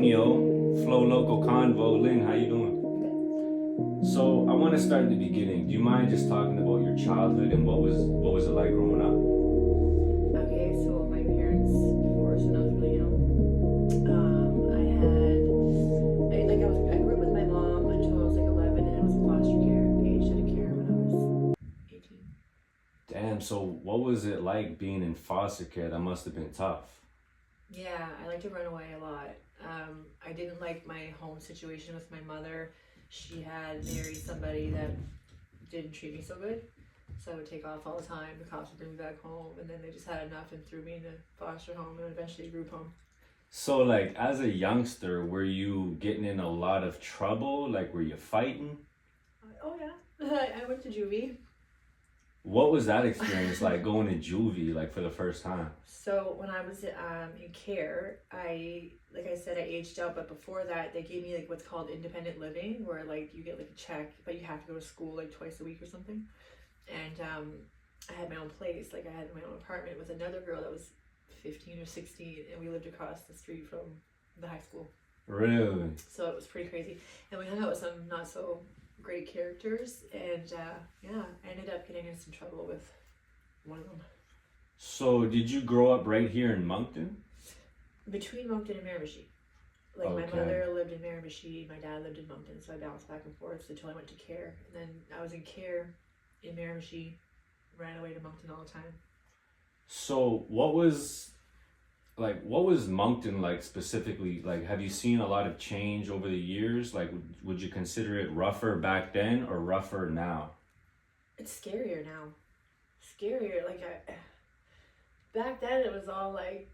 Antonio, Flow Local Convo. Lynn, how you doing? So I want to start in the beginning. Do you mind just talking about your childhood and what was it like growing up? Okay, so my parents divorced when I was really young. I grew up with my mom until I was like 11, and I was in foster care, age out of care when I was 18. Damn, so what was it like being in foster care? That must have been tough. Yeah, I like to run away a lot. I didn't like my home situation with my mother. She had married somebody that didn't treat me so good. So I would take off all the time. The cops would bring me back home, and then they just had enough and threw me in a foster home and eventually a group home. So like as a youngster, were you getting in a lot of trouble? Like were you fighting? Oh yeah, I went to juvie. What was that experience like going to juvie like for the first time? So when I was in care, like I said, I aged out, but before that, they gave me like what's called independent living, where like you get like a check, but you have to go to school like twice a week or something. And I had my own place, like I had my own apartment with another girl that was 15 or 16, and we lived across the street from the high school. Really? So it was pretty crazy, and we hung out with some not so great characters, and yeah, I ended up getting in some trouble with one of them. So did you grow up right here in Moncton? Between Moncton and Miramichi. Like Okay. my mother lived in Miramichi, my dad lived in Moncton, so I bounced back and forth until I went to care. And then I was in care in Miramichi, ran away to Moncton all the time. So what was Moncton like specifically? Like have you seen a lot of change over the years? Like would you consider it rougher back then or rougher now? It's scarier now. Scarier. Back then it was all like,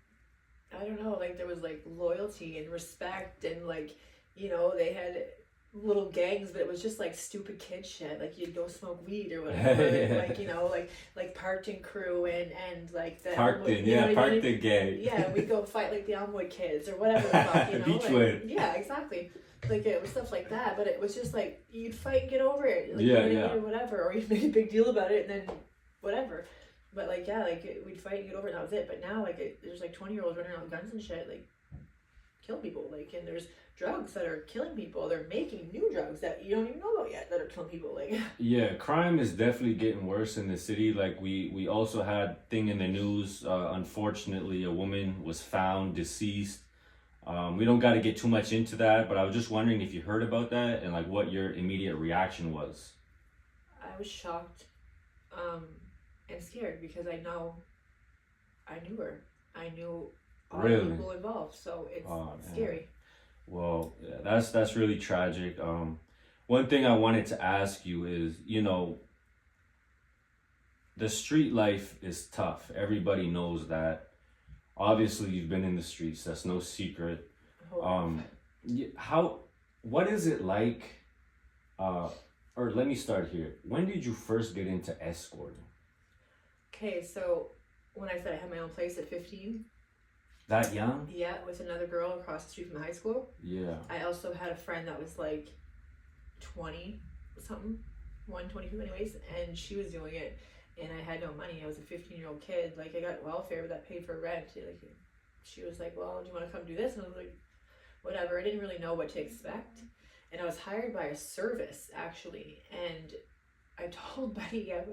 I don't know, like there was like loyalty and respect, and like, you know, they had little gangs, but it was just like stupid kid shit, like you'd go smoke weed or whatever. Yeah. Like, you know, like Parkton crew and like the Parkton, you know yeah, what I mean? Parkton gang. Yeah, we'd go fight like the Elmwood kids or whatever the fuck, you know. Beechwood. Like, yeah, exactly. Like it was stuff like that, but it was just like you'd fight and get over it, like, Yeah, you know yeah. what I mean, or whatever, or you'd make a big deal about it and then whatever. But like yeah, like we'd fight and get over it, and that was it. But now like there's like 20-year-olds running around with guns and shit, like kill people, like, and there's drugs that are killing people. They're making new drugs that you don't even know about yet that are killing people. Like Yeah, crime is definitely getting worse in the city. Like we also had thing in the news. Unfortunately, a woman was found deceased. We don't got to get too much into that, but I was just wondering if you heard about that and like what your immediate reaction was. I was shocked, and scared because I knew her. I knew all the Really? people involved, so it's Oh, man. scary. Well, yeah, that's really tragic. One thing I wanted to ask you is, you know, the street life is tough. Everybody knows that. Obviously, you've been in the streets. That's no secret. What is it like? Or let me start here. When did you first get into escorting? Okay, so when I said I had my own place at 15, That young? yeah, with another girl across the street from the high school. Yeah. I also had a friend that was like 20 something, 122 anyways, and she was doing it, and I had no money. I was a 15-year-old kid. Like I got welfare, but that paid for rent. Like she was like, "Well, do you want to come do this?" And I was like, "Whatever." I didn't really know what to expect, and I was hired by a service actually, and I told Buddy I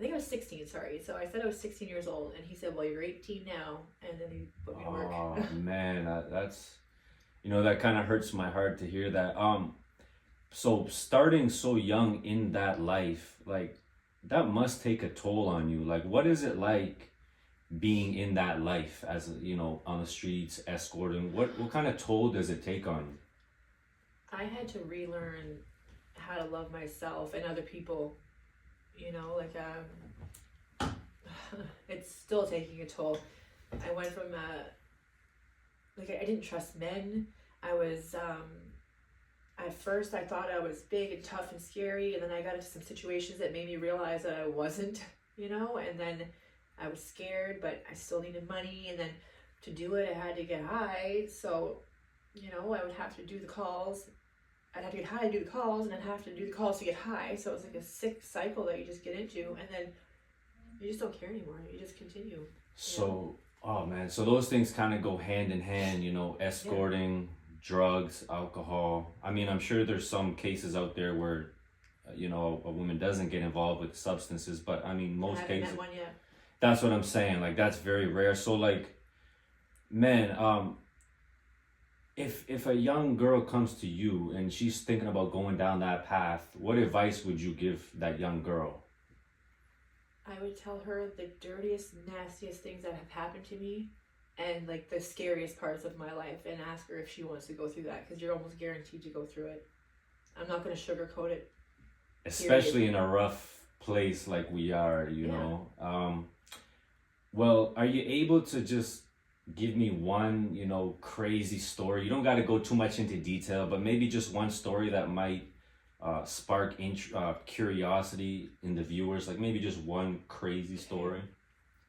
think I was 16, sorry. So I said I was 16 years old, and he said, "Well, you're 18 now," and then he put me to work. Oh man, that's that kind of hurts my heart to hear that. So starting so young in that life, like that must take a toll on you. Like, what is it like being in that life as on the streets escorting? What kind of toll does it take on you? I had to relearn how to love myself and other people. It's still taking a toll. I went from I didn't trust men. I was at first I thought I was big and tough and scary, and then I got into some situations that made me realize that I wasn't, and then I was scared, but I still needed money, and then to do it I had to get high, so I would have to do the calls. I'd have to get high to do the calls, and I'd have to do the calls to get high. So it was like a sick cycle that you just get into, and then you just don't care anymore. You just continue. So Oh man, so those things kind of go hand in hand, you know, escorting, drugs, alcohol. I mean, I'm sure there's some cases out there where, you know, a woman doesn't get involved with substances, but I mean, I most haven't cases, met one yet. that's what I'm saying. Like, that's very rare. So, like, man, if a young girl comes to you and she's thinking about going down that path, what advice would you give that young girl? I would tell her the dirtiest, nastiest things that have happened to me and like the scariest parts of my life and ask her if she wants to go through that because you're almost guaranteed to go through it. I'm not going to sugarcoat it. Especially in a rough place like we are, you know. Well, are you able to just give me one, you know, crazy story? You don't got to go too much into detail, but maybe just one story that might spark curiosity in the viewers, like maybe just one crazy story.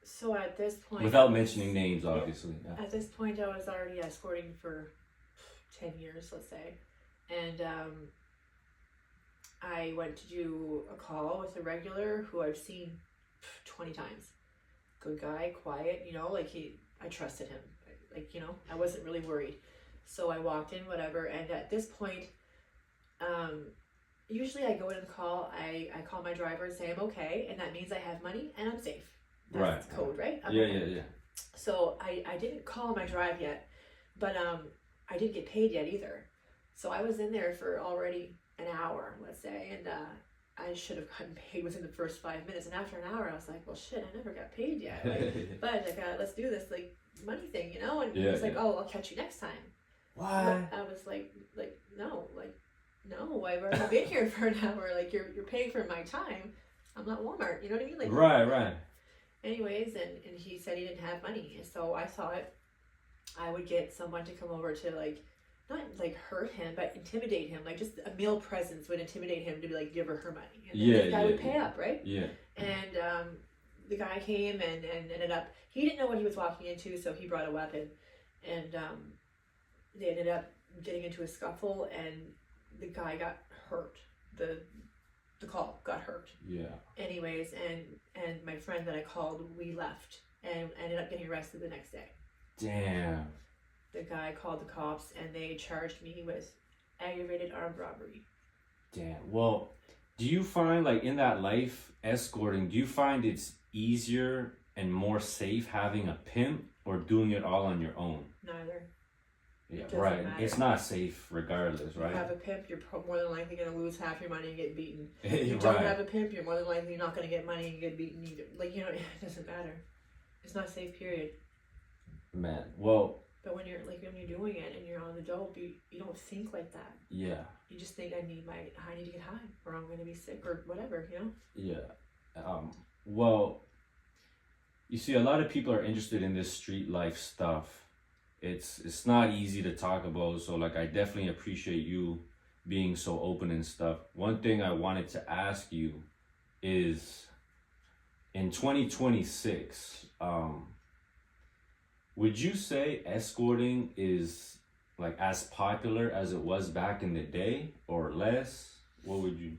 So at this point, without mentioning names, obviously. At this point, I was already escorting for 10 years, let's say, and I went to do a call with a regular who I've seen 20 times. Good guy, quiet, you know, like I trusted him, like, you know, I wasn't really worried. So I walked in, whatever, and at this point, usually I go in and call, I call my driver and say I'm okay, and that means I have money and I'm safe. That's code, right? Yeah. So I didn't call my drive yet, but I didn't get paid yet either. So I was in there for already an hour, let's say, and I should have gotten paid within the first 5 minutes. And after an hour, I was like, well, shit, I never got paid yet. Like, but like, let's do this like money thing, you know? And he was like, oh, I'll catch you next time. What? I was like, no, I've already been here for an hour. Like you're paying for my time. I'm not Walmart. You know what I mean? Like right. Anyways, and he said he didn't have money, so I thought I would get someone to come over to like, not like hurt him, but intimidate him. Like just a male presence would intimidate him to be like, give her money. And then the guy would pay up, right? Yeah. And the guy came and ended up, he didn't know what he was walking into, so he brought a weapon. And they ended up getting into a scuffle, and the guy got hurt. The call got hurt. Yeah. Anyways, and my friend that I called, we left and ended up getting arrested the next day. Damn. The guy called the cops and they charged me with aggravated armed robbery. Damn. Well, do you find like in that life escorting, do you find it's easier and more safe having a pimp or doing it all on your own? Neither. Yeah, right. Matter. It's not safe regardless, right? You have a pimp, you're more than likely going to lose half your money and get beaten. If you don't have a pimp, you're more than likely not going to get money and get beaten either. Like, you know, it doesn't matter. It's not safe, period. Man, well... But when you're doing it and you're on the dope, you don't think like that. Yeah. You just think I need to get high or I'm going to be sick or whatever, you know? Yeah. Well, you see, a lot of people are interested in this street life stuff. It's not easy to talk about, so like I definitely appreciate you being so open and stuff. One thing I wanted to ask you is in 2026, would you say escorting is like as popular as it was back in the day or less? What would you?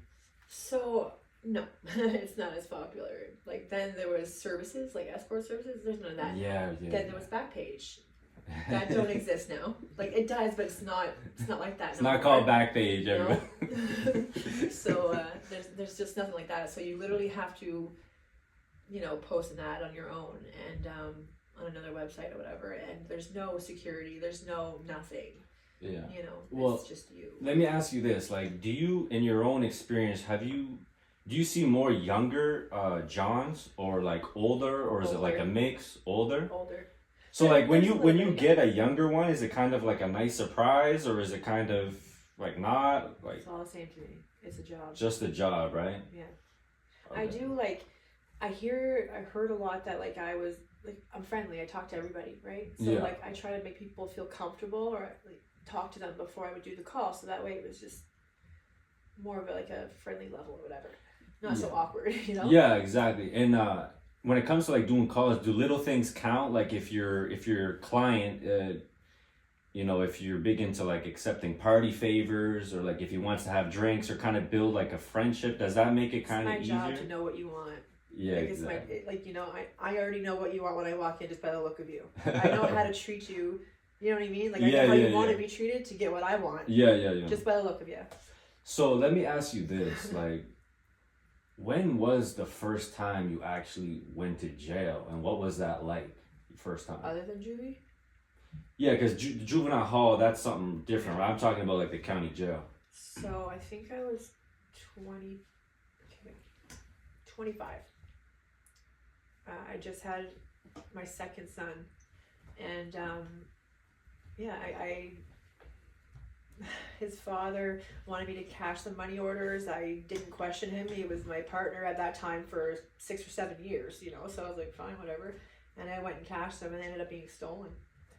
So no, it's not as popular. Like then there was services like escort services. There's none of that. Yeah. Then there was Backpage. That don't exist now. Like it does, but it's not like that. It's not called Backpage, everybody. No. So there's just nothing like that. So you literally have to, you know, post an ad on your own and on another website or whatever. And there's no security. There's no nothing. Yeah. You know, well, it's just you. Let me ask you this: like, do you, in your own experience, do you see more younger Johns or like older, or is it like a mix? Older. So like when you get a younger one, is it kind of like a nice surprise, or is it kind of like not like? It's all the same to me. It's a job. Just a job, right? Yeah. Okay. I do like. I heard a lot that like I was like I'm friendly. I talk to everybody, right? So like I try to make people feel comfortable or like talk to them before I would do the call, so that way it was just more of a friendly level or whatever. Not so awkward, you know? Yeah, exactly. And when it comes to like doing calls, do little things count? Like if your client, you know, if you're big into like accepting party favors or like if he wants to have drinks or kind of build like a friendship, does that make it kind of easier? It's my job to know what you want. Yeah, Like, it's exactly. like, you know, I already know what you want when I walk in just by the look of you. I know how to treat you. You know what I mean? Like, I Yeah, know how yeah, you want yeah. to be treated to get what I want Yeah, yeah, yeah. just by the look of you. So let me ask you this, like, when was the first time you actually went to jail, and what was that like? First time? Other than juvie? Yeah, because juvenile hall, that's something different, right? I'm talking about like the county jail. So I think I was 20, 25. I just had my second son, and yeah, I his father wanted me to cash some money orders. I didn't question him. He was my partner at that time for 6 or 7 years, you know, so I was like, fine, whatever. And I went and cashed them, and they ended up being stolen.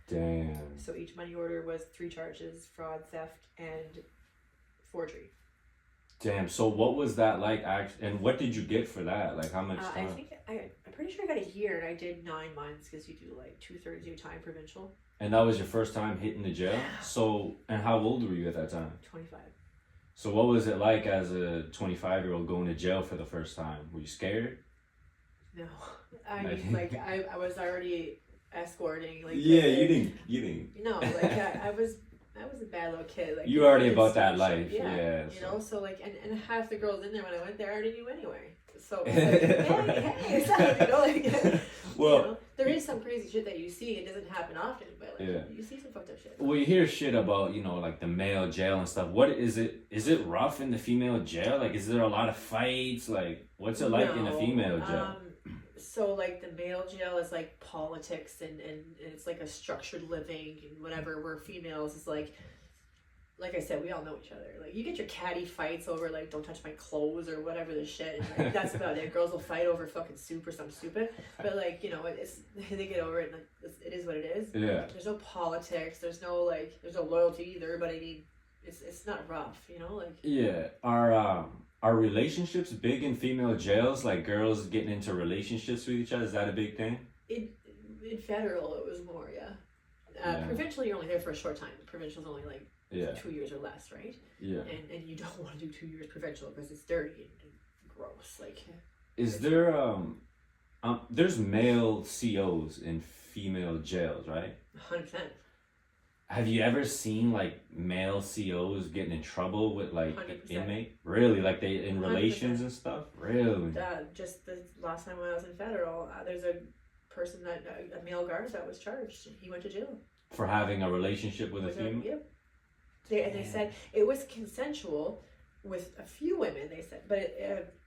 Damn. So each money order was 3 charges: fraud, theft, and forgery. Damn. So what was that like? And what did you get for that? Like, how much I time? think I'm pretty sure I got a year, and I did 9 months because you do like 2/3 of your time provincial. And that was your first time hitting the jail? So, and how old were you at that time? 25. So what was it like as a 25-year-old going to jail for the first time? Were you scared? No, I mean, like, I was already escorting. Like, Yeah, you didn't. No, like, I was a bad little kid. Like, You already did about that stupid life, shit. yeah. You know, so like, and half the girls in there when I went there I already knew anyway. So it's like, hey, it's not, you know, like, well, you know, there is some crazy shit that you see. It doesn't happen often, but like, yeah, you see some fucked up shit. well, you hear shit about, you know, like the male jail and stuff. What is it? Is it rough in the female jail? Like, is there a lot of fights? Like, what's it like in a female jail? So like the male jail is like politics and it's like a structured living and whatever, where females is like I said, we all know each other. Like, you get your catty fights over like, don't touch my clothes or whatever the shit. And, like, that's about it. Girls will fight over fucking soup or something stupid. But like, you know, it's they get over it. And like, it is what it is. Yeah. There's no politics. There's no loyalty either. But I mean, it's not rough. You know, like. Yeah. Are relationships big in female jails? Like girls getting into relationships with each other? Is that a big thing? In federal, it was more, yeah. Yeah. Provincial, you're only there for a short time. Provincial's only like. Yeah. 2 years or less, right? Yeah. And you don't want to do 2 years provincial because it's dirty and gross. Like, is there there's male COs in female jails, right? 100%. Have you ever seen like male COs getting in trouble with like 100%. inmate? Really? Like they in 100%. relations and stuff? Really? Just the last time when I was in federal, there's a person a male guard that was charged. He went to jail For having a relationship with a female? Yep. They said it was consensual with a few women. They said, but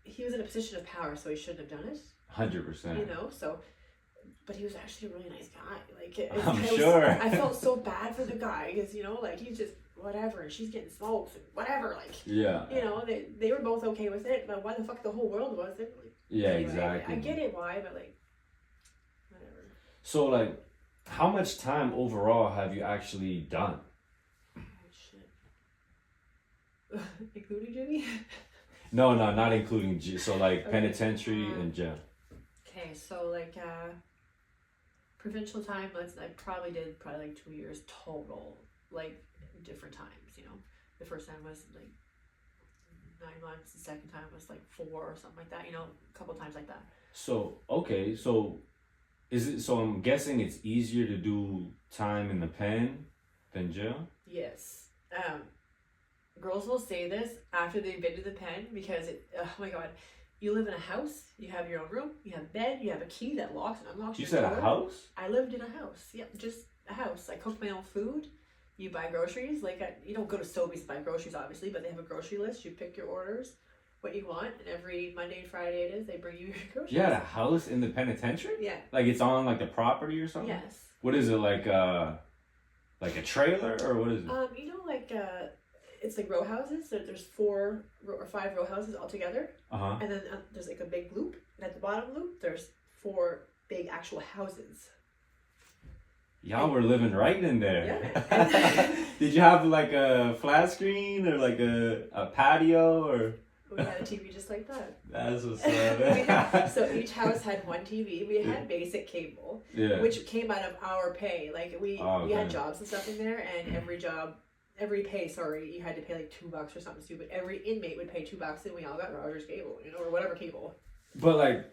he was in a position of power, so he shouldn't have done it. 100%. You know, so. But he was actually a really nice guy. Like, I'm sure. I felt so bad for the guy because, you know, like, he's just whatever, and she's getting smoked and whatever. Like, yeah. You know, they were both okay with it, but why the fuck the whole world wasn't? Like, yeah, anyway, exactly. I get it why, but like, whatever. So like, how much time overall have you actually done? Including Jimmy? No, not including so like okay. Penitentiary and jail. Okay, so like provincial time, I probably did like 2 years total, like different times. You know, the first time was like 9 months. The second time was like 4 or something like that. You know, a couple times like that. So okay, so is it? So I'm guessing it's easier to do time in the pen than jail. Yes. Girls will say this after they've been to the pen because oh my god, you live in a house, you have your own room, you have a bed, you have a key that locks and unlocks. You said a house? I lived in a house. Yep, just a house. I cooked my own food. You buy groceries. Like, you don't go to Sobeys to buy groceries, obviously, but they have a grocery list. You pick your orders, what you want, and every Monday and Friday they bring you your groceries. You had a house in the penitentiary? Yeah. Like it's on like the property or something? Yes. What is it, like a trailer or what is it? You know, like it's like row houses. There's 4 or 5 row houses all together. And then there's like a big loop, and at the bottom loop there's 4 big actual houses. Y'all were living right in there. Yeah. Did you have like a flat screen or like a patio or? We had a TV just like that. That's what's up. So each house had 1 TV. We had basic cable, which came out of our pay. Like we had jobs and stuff in there, and every pay, you had to pay like $2 or something stupid. Every inmate would pay $2, and we all got Rogers cable, you know, or whatever cable. But like,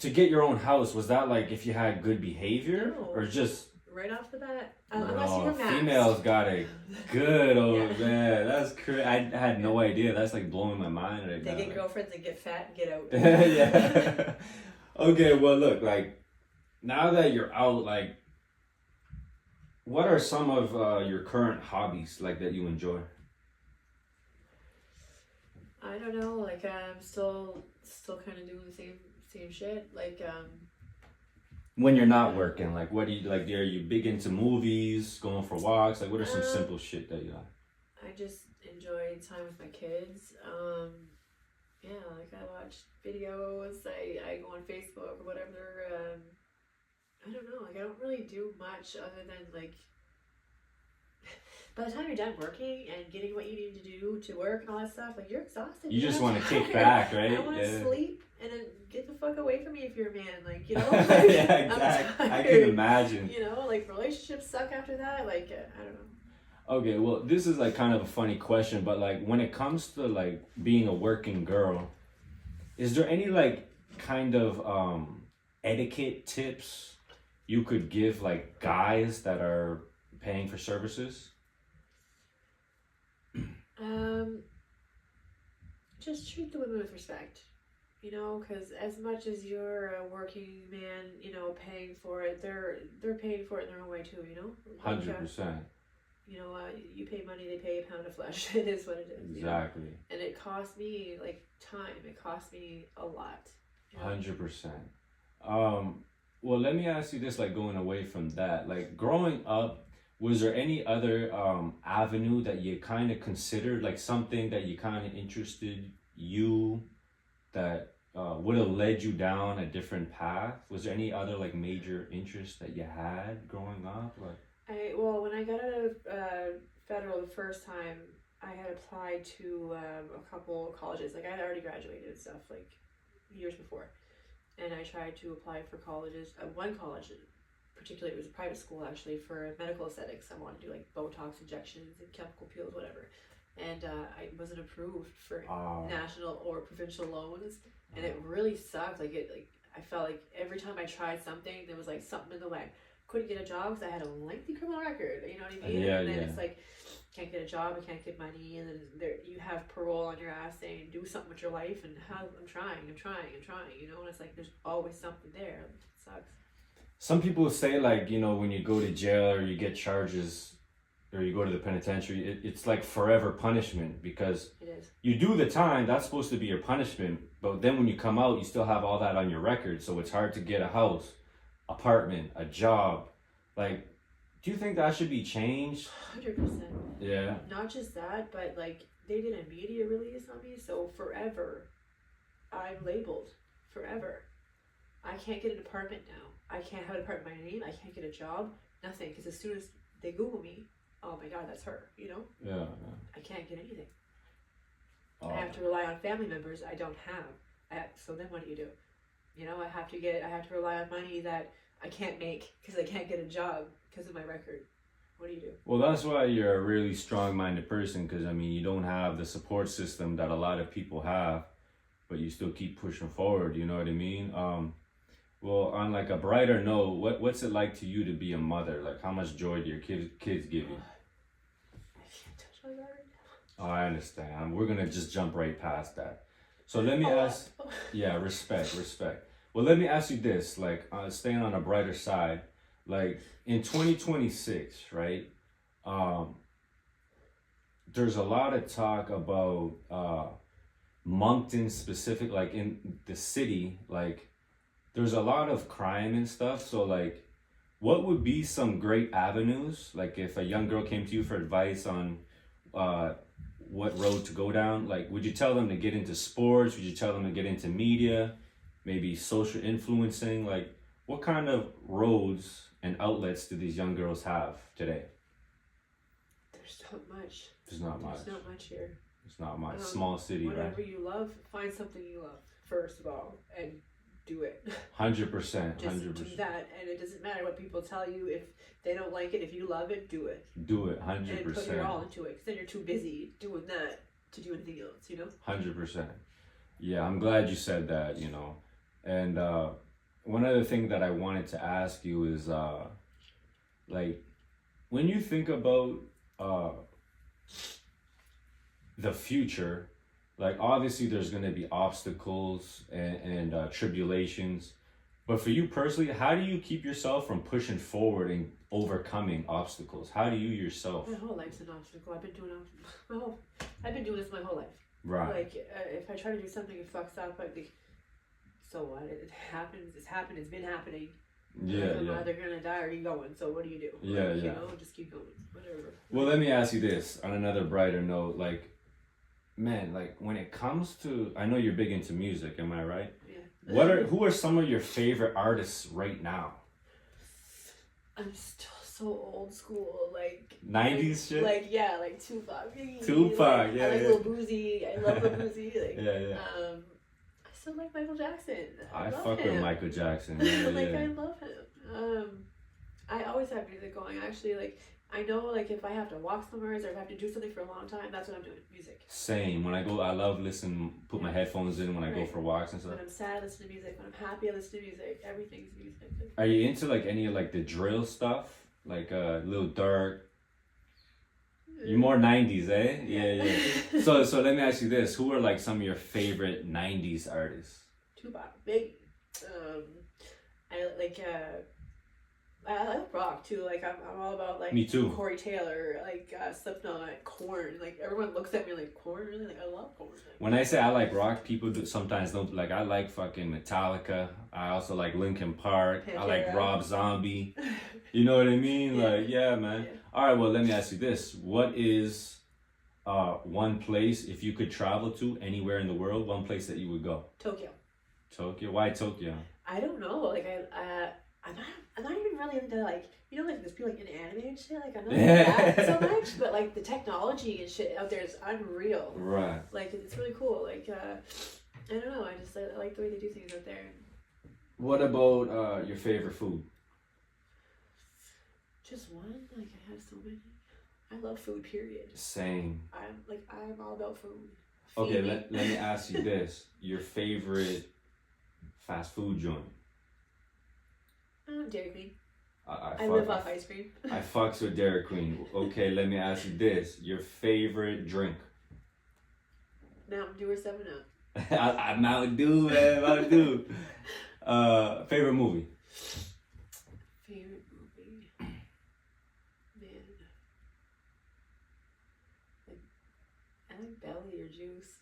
to get your own house, was that like if you had good behavior No. or just Right off the bat, unless you were maxed. females got it good. Oh Yeah. man, that's crazy. I had no idea. That's like blowing my mind right They now. get girlfriends and get fat and get out. Yeah. Okay, well look, like now that you're out, like what are some of your current hobbies like that you enjoy? I don't know, like I'm still kind of doing the same shit. Like When you're not working, like what do you like? Are you big into movies, going for walks? Like what are some simple shit that you like? I just enjoy time with my kids. Yeah, like I watch videos. I go on Facebook or whatever. I don't know. Like I don't really do much other than like. By the time you're done working and getting what you need to do to work and all that stuff, like you're exhausted. You just want to kick back, right? I want to sleep and then get the fuck away from me if you're a man. Like, you know? Yeah, exactly. I can imagine. You know, like relationships suck after that. Like, I don't know. Okay, well, this is like kind of a funny question, but like when it comes to like being a working girl, is there any like kind of etiquette tips you could give like guys that are paying for services? Just treat the women with respect, you know, because as much as you're a working man, you know, paying for it, they're paying for it in their own way too, you know. 100%. You know, you pay money, they pay a pound of flesh. It is what it is. Exactly. You know? And it cost me like time. It cost me a lot. You know? 100%. Well, let me ask you this, like going away from that, like growing up, was there any other avenue that you kind of considered, like something that you kind of interested you that would have led you down a different path? Was there any other like major interest that you had growing up? Like, Well, when I got out of federal the first time, I had applied to a couple colleges. Like I had already graduated and stuff like years before, and I tried to apply for colleges. One college, particularly, it was a private school actually for medical aesthetics. I wanted to do like Botox injections and chemical peels, whatever. And I wasn't approved for national or provincial loans, and it really sucked. Like I felt like every time I tried something, there was like something in the way. Couldn't get a job because I had a lengthy criminal record. You know what I mean? Yeah, and then yeah. It's like can't get a job, I can't get money, and then you have parole on your ass saying do something with your life, and how I'm trying, you know. And it's like there's always something there. It sucks. Some people say like, you know, when you go to jail or you get charges or you go to the penitentiary, it's like forever punishment because it is. You do the time, that's supposed to be your punishment, but then when you come out, you still have all that on your record, so it's hard to get a house, apartment, a job. Like, do you think that should be changed? 100%. Yeah. Not just that, but like they did a media release on me, so forever I'm labeled. Forever. I can't get an apartment now. I can't have an apartment in my name. I can't get a job. Nothing. Because as soon as they Google me, oh my God, that's her. You know? Yeah. I can't get anything. Oh. I have to rely on family members I don't have. So then what do you do? You know, I have to rely on money that I can't make because I can't get a job because of my record. What do you do? Well, that's why you're a really strong-minded person, because I mean, you don't have the support system that a lot of people have, but you still keep pushing forward. You know what I mean? Well, on like a brighter note, what's it like to you to be a mother? Like, how much joy do your kids give you? I can't touch my right now. Oh, I understand. We're gonna just jump right past that. So let me ask. Yeah, respect. Well, let me ask you this. Like, staying on a brighter side, like in 2026, right? There's a lot of talk about Moncton specific, like in the city, like. There's a lot of crime and stuff, so like, what would be some great avenues? Like if a young girl came to you for advice on what road to go down, like would you tell them to get into sports? Would you tell them to get into media? Maybe social influencing? Like what kind of roads and outlets do these young girls have today? There's not much. There's not much. There's not much here. There's not much. Small city, whatever right? You love, find something you love, first of all, and do it. 100%. Just do that, and it doesn't matter what people tell you. If they don't like it, if you love it, do it. Do it, 100%. And put your all into it, because then you're too busy doing that to do anything else, you know? 100%. Yeah, I'm glad you said that, you know. And one other thing that I wanted to ask you is like when you think about the future, like obviously there's going to be obstacles and tribulations, but for you personally, how do you keep yourself from pushing forward and overcoming obstacles? How do you yourself? My whole life's an obstacle. I've been doing this my whole life. Right. Like if I try to do something and fucks up, I'd be, so what? It happens. It's happened. It's been happening. Yeah, I'm yeah. either gonna die or keep going. So what do you do? Yeah, like, yeah. You know, just keep going. Whatever. Well, let me ask you this on another brighter note. Like, man, like when it comes to, I know you're big into music. Am I right? Yeah. Who are some of your favorite artists right now? I'm still so old school, like 90s shit? Like yeah, like Tupac. Tupac, like, yeah, I like yeah. Lil Boozy. I love Lil Boozy. Like, Yeah. I still like Michael Jackson. I love fuck him. with Michael Jackson. Yeah, like yeah. I love him. I always have music going. Actually, like I know, like if I have to walk somewhere or if I have to do something for a long time, that's what I'm doing. Music. Same. When I go, I love put my headphones in when I go for walks and stuff. When I'm sad, I listen to music. When I'm happy, I listen to music. Everything's music. Are you into like any of like the drill stuff? Like Lil Durk? You're more 90s, eh? Yeah. So let me ask you this. Who are like some of your favorite 90s artists? Tupac. Big. I like I like rock too. Like I'm all about like Me too. Corey Taylor, like Slipknot, Korn. Like everyone looks at me like Korn. Really, like I love Korn. When I say I like rock, people sometimes don't like. I like fucking Metallica. I also like Linkin Park. Pantera. I like Rob Zombie. You know what I mean? Yeah. Like, yeah, man. Yeah. All right. Well, let me ask you this: what is one place if you could travel to anywhere in the world? One place that you would go? Tokyo. Tokyo. Why Tokyo? I don't know. Like I'm not even really into like like there's people like in anime and shit. Like I'm not into that so much, but like the technology and shit out there is unreal. Right. Like it's really cool. Like I don't know. I like the way they do things out there. What about your favorite food? Just one. Like I have so many. I love food. Period. Same. I'm all about food. Okay. Let me ask you this: your favorite fast food joint? Dairy Queen. I live off ice cream. I fucks with Dairy Queen. Okay, let me ask you this: your favorite drink? Mountain Dew or 7-Up. Mountain Dew, man, Mountain Dew. Favorite movie? Favorite movie? Man. I like Belly or Juice.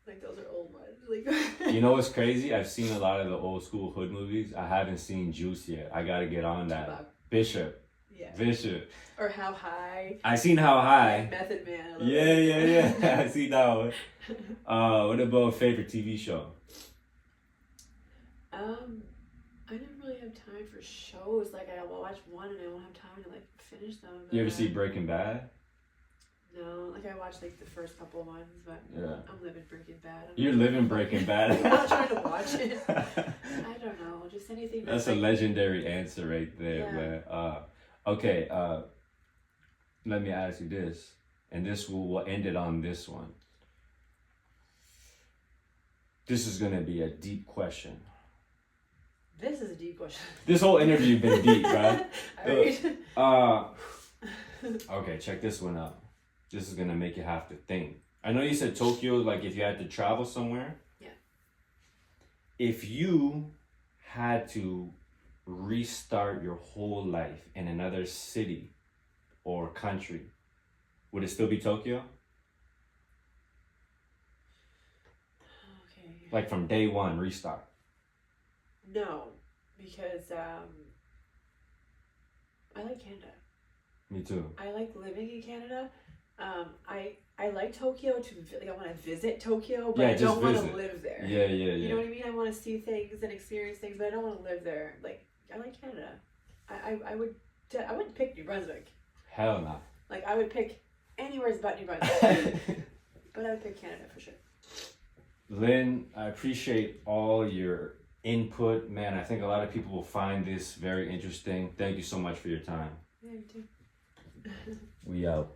Like those are old ones. Like You know what's crazy? I've seen a lot of the old school hood movies. I haven't seen Juice yet. I gotta get on that. Tupac. Bishop. Yeah. Bishop. Or How High. I seen How High. Method Man. Yeah. I see that one. What about favorite TV show? I never really have time for shows. Like I will watch one and I won't have time to like finish them. You ever see Breaking Bad? No, like I watched like the first couple ones, but Yeah. I'm living Breaking Bad. You're living Breaking Bad. I'm not trying to watch it. I don't know, just anything. That's a like, legendary answer right there, Yeah. man. Okay, let me ask you this, and we'll end it on this one. This is gonna be a deep question. This is a deep question. This whole interview been deep, right? Alright. Okay, check this one out. This is gonna make you have to think. I know you said Tokyo, like if you had to travel somewhere. Yeah. If you had to restart your whole life in another city or country, would it still be Tokyo? Okay. Like from day one, restart. No, because I like Canada. Me too. I like living in Canada. I like Tokyo I want to visit Tokyo, but Yeah, I just don't want to visit. live there. Yeah. You know what I mean? I want to see things and experience things, but I don't want to live there. Like I like Canada. I wouldn't pick New Brunswick. Hell no. Like I would pick anywhere but New Brunswick. But I would pick Canada for sure. Lynn, I appreciate all your input. Man, I think a lot of people will find this very interesting. Thank you so much for your time. Yeah, you too. We out.